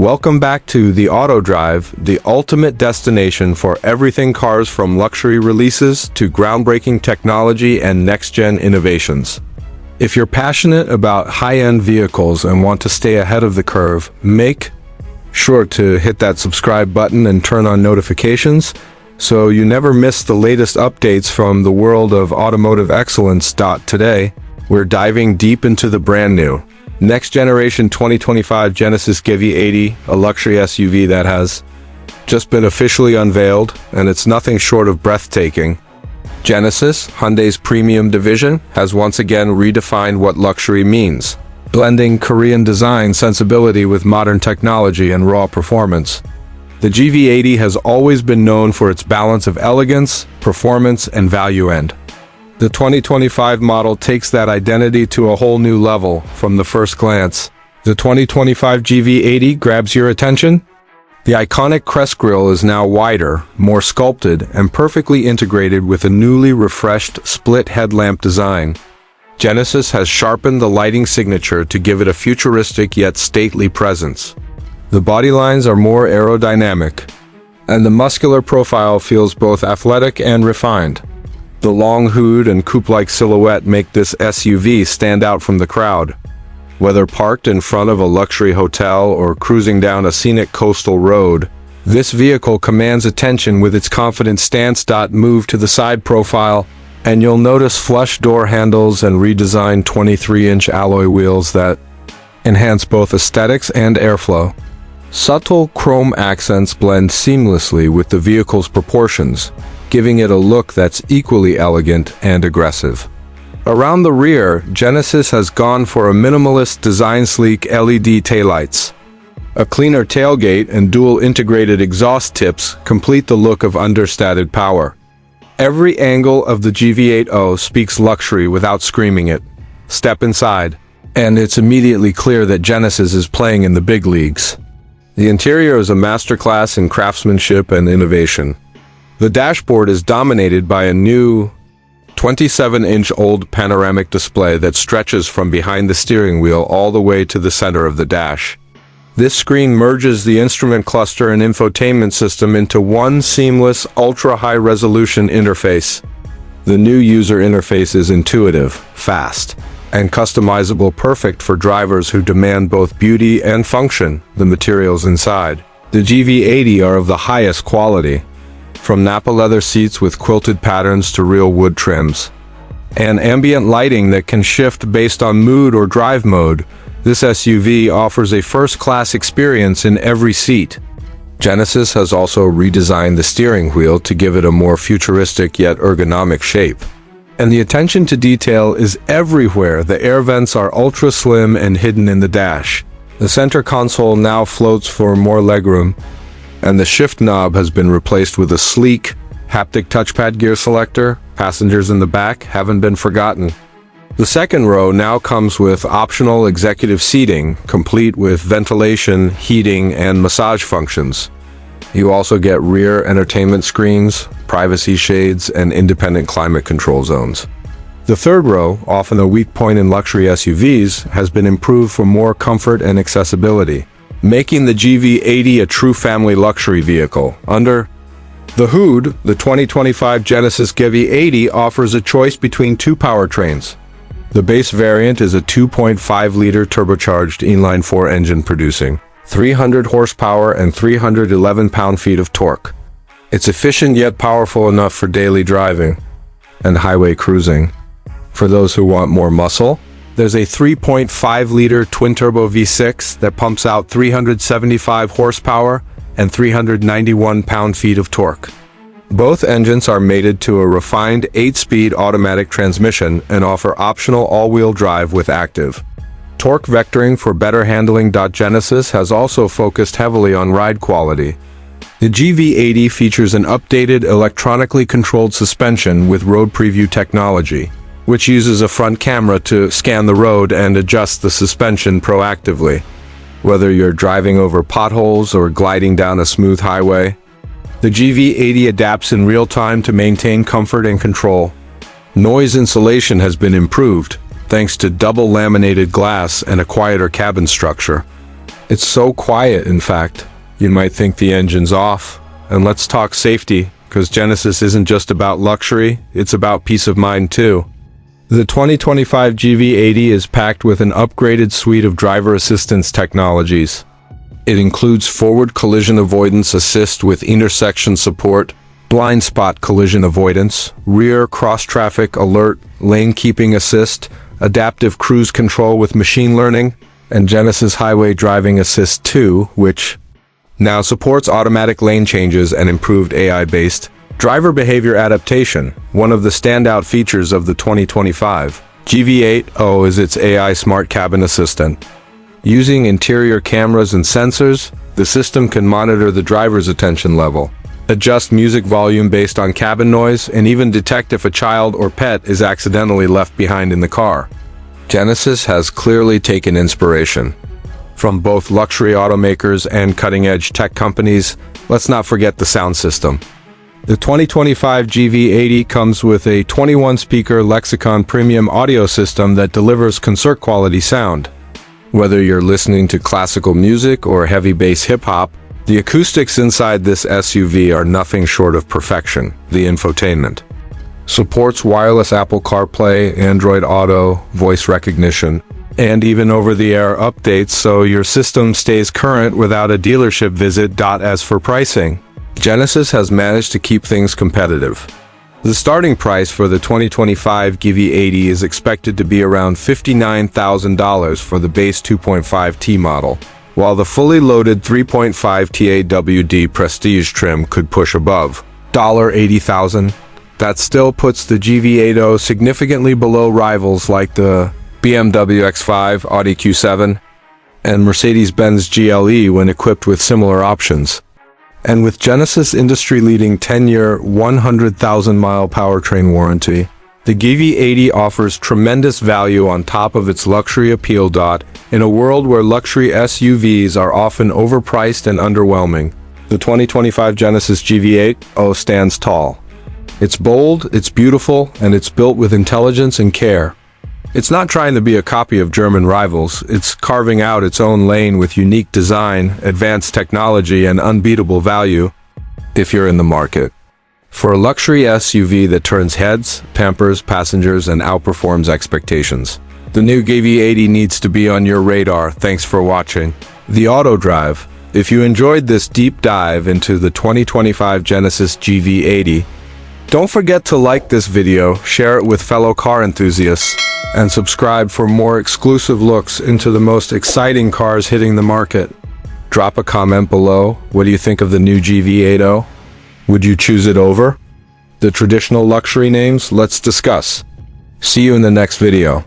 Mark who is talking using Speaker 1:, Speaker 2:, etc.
Speaker 1: Welcome back to the Auto Drive, the ultimate destination for everything cars, from luxury releases to groundbreaking technology and next-gen innovations. If you're passionate about high-end vehicles and want to stay ahead of the curve, make sure to hit that subscribe button and turn on notifications so you never miss the latest updates from the world of automotive excellence. Today, we're diving deep into the brand new next generation 2025 Genesis GV80, a luxury SUV that has just been officially unveiled, and it's nothing short of breathtaking. Genesis, Hyundai's premium division, has once again redefined what luxury means, blending Korean design sensibility with modern technology and raw performance. The GV80 has always been known for its balance of elegance, performance, and value end. The 2025 model takes that identity to a whole new level from the first glance. The 2025 GV80 grabs your attention? The iconic crest grille is now wider, more sculpted, and perfectly integrated with a newly refreshed split headlamp design. Genesis has sharpened the lighting signature to give it a futuristic yet stately presence. The body lines are more aerodynamic, and the muscular profile feels both athletic and refined. The long hood and coupe-like silhouette make this SUV stand out from the crowd. Whether parked in front of a luxury hotel or cruising down a scenic coastal road, this vehicle commands attention with its confident stance. Move to the side profile, and you'll notice flush door handles and redesigned 23-inch alloy wheels that enhance both aesthetics and airflow. Subtle chrome accents blend seamlessly with the vehicle's proportions, giving it a look that's equally elegant and aggressive. Around the rear, Genesis has gone for a minimalist design. Sleek LED taillights, a cleaner tailgate, and dual integrated exhaust tips complete the look of understated power. Every angle of the GV80 speaks luxury without screaming it. Step inside, and it's immediately clear that Genesis is playing in the big leagues. The interior is a masterclass in craftsmanship and innovation. The dashboard is dominated by a new 27-inch OLED panoramic display that stretches from behind the steering wheel all the way to the center of the dash. This screen merges the instrument cluster and infotainment system into one seamless, ultra-high-resolution interface. The new user interface is intuitive, fast, and customizable, perfect for drivers who demand both beauty and function. The materials inside the GV80 are of the highest quality, from Nappa leather seats with quilted patterns to real wood trims, and ambient lighting that can shift based on mood or drive mode. This SUV offers a first-class experience in every seat. Genesis has also redesigned the steering wheel to give it a more futuristic yet ergonomic shape. And the attention to detail is everywhere. The air vents are ultra slim and hidden in the dash. The center console now floats for more legroom, and the shift knob has been replaced with a sleek, haptic touchpad. Gear selector. Passengers in the back haven't been forgotten. The second row now comes with optional executive seating, complete with ventilation, heating, and massage functions. You also get rear entertainment screens, privacy shades, and independent climate control zones. The third row, often a weak point in luxury SUVs, has been improved for more comfort and accessibility, making the GV80 a true family luxury vehicle. Under the hood, the 2025 Genesis GV80 offers a choice between two powertrains. The base variant is a 2.5-liter turbocharged inline-4 engine producing 300 horsepower and 311 pound-feet of torque. It's efficient yet powerful enough for daily driving and highway cruising. For those who want more muscle, there's a 3.5-liter twin-turbo V6 that pumps out 375 horsepower and 391 pound-feet of torque. Both engines are mated to a refined 8-speed automatic transmission and offer optional all-wheel drive with active torque vectoring for better handling. Genesis has also focused heavily on ride quality. The GV80 features an updated electronically controlled suspension with road preview technology, which uses a front camera to scan the road and adjust the suspension proactively. Whether you're driving over potholes or gliding down a smooth highway, the GV80 adapts in real time to maintain comfort and control. Noise insulation has been improved, thanks to double laminated glass and a quieter cabin structure. It's so quiet, in fact, you might think the engine's off. And let's talk safety, because Genesis isn't just about luxury, it's about peace of mind too. The 2025 GV80 is packed with an upgraded suite of driver assistance technologies. It includes forward collision avoidance assist with intersection support, blind spot collision avoidance, rear cross-traffic alert, lane keeping assist, adaptive cruise control with machine learning, and Genesis Highway Driving Assist 2, which now supports automatic lane changes and improved AI-based driver behavior adaptation. One of the standout features of the 2025 GV80 is its AI smart cabin assistant. Using interior cameras and sensors, the system can monitor the driver's attention level, adjust music volume based on cabin noise, and even detect if a child or pet is accidentally left behind in the car. Genesis has clearly taken inspiration from both luxury automakers and cutting-edge tech companies. Let's not forget the sound system. The 2025 GV80 comes with a 21-speaker Lexicon premium audio system that delivers concert-quality sound. Whether you're listening to classical music or heavy bass hip-hop, the acoustics inside this SUV are nothing short of perfection. The infotainment supports wireless Apple CarPlay, Android Auto, voice recognition, and even over-the-air updates, so your system stays current without a dealership visit. As for pricing, Genesis has managed to keep things competitive. The starting price for the 2025 GV80 is expected to be around $59,000 for the base 2.5T model, while the fully loaded 3.5 TAWD Prestige trim could push above $80,000. That still puts the GV80 significantly below rivals like the BMW X5, Audi Q7, and Mercedes-Benz GLE when equipped with similar options. And with Genesis' industry-leading 10-year, 100,000-mile powertrain warranty, the GV80 offers tremendous value on top of its luxury appeal. In a world where luxury SUVs are often overpriced and underwhelming, the 2025 Genesis GV80 stands tall. It's bold, it's beautiful, and it's built with intelligence and care. It's not trying to be a copy of German rivals, it's carving out its own lane with unique design, advanced technology, and unbeatable value. If you're in the market for a luxury SUV that turns heads, pampers passengers, and outperforms expectations, the new GV80 needs to be on your radar. Thanks for watching The Auto Drive. If you enjoyed this deep dive into the 2025 Genesis GV80, don't forget to like this video, share it with fellow car enthusiasts, and subscribe for more exclusive looks into the most exciting cars hitting the market. Drop a comment below. What do you think of the new GV80? Would you choose it over the traditional luxury names? Let's discuss. See you in the next video.